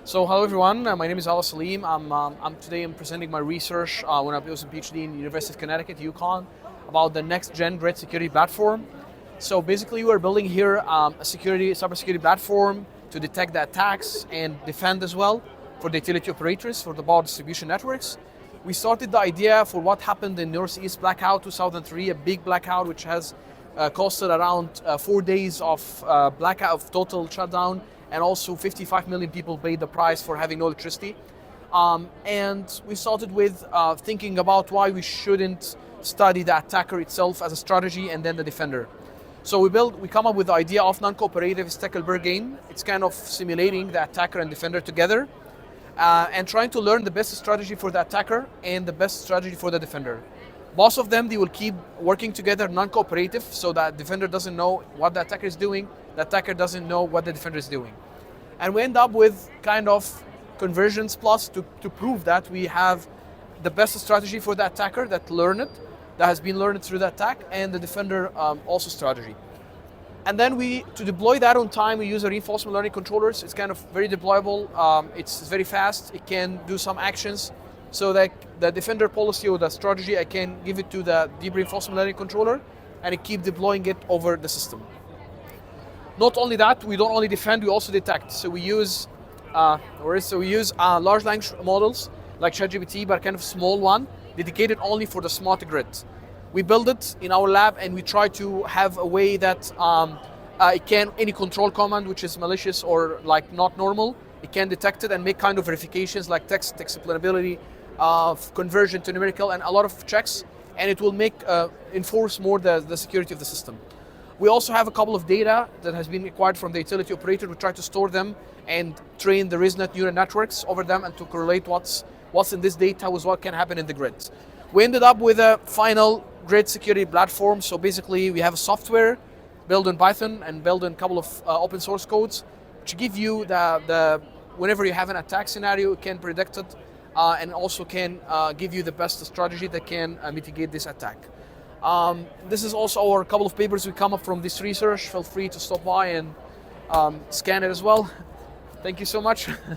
So hello everyone, my name is Alaa Selim. I'm presenting my research when I was a PhD in the University of Connecticut, UConn, about the next gen grid security platform. So basically we're building here a cybersecurity platform to detect the attacks and defend as well for the utility operators, for the power distribution networks. We started the idea for what happened in Northeast blackout 2003, a big blackout which has costed around 4 days of blackout, of total shutdown, and also 55 million people paid the price for having no electricity. And we started with thinking about why we shouldn't study the attacker itself as a strategy and then the defender. So we come up with the idea of non-cooperative Stackelberg game. It's kind of simulating the attacker and defender together and trying to learn the best strategy for the attacker and the best strategy for the defender. Both of them, they will keep working together non-cooperative, so that defender doesn't know what the attacker is doing, the attacker doesn't know what the defender is doing. And we end up with kind of convergence plus to prove that we have the best strategy for the attacker that has been learned through the attack, and the defender also strategy. And then to deploy that on time, we use a reinforcement learning controllers. It's kind of very deployable, it's very fast, it can do some actions, so that the defender policy or the strategy, I can give it to the deep reinforcement learning controller and it keep deploying it over the system. Not only that, we don't only defend, we also detect. So we use large language models like ChatGPT, but kind of small one, dedicated only for the smart grid. We build it in our lab and we try to have a way that any control command which is malicious or like not normal, it can detect it and make kind of verifications like text explainability, conversion to numerical, and a lot of checks, and it will enforce more the security of the system. We also have a couple of data that has been acquired from the utility operator. We try to store them and train the ResNet neural networks over them and to correlate what's in this data with what can happen in the grid. We ended up with a final grid security platform. So basically we have a software built in Python and built in a couple of open source codes, which give you whenever you have an attack scenario, it can predict it and also can give you the best strategy that can mitigate this attack. This is also a couple of papers we come up from this research. Feel free to stop by and scan it as well. Thank you so much.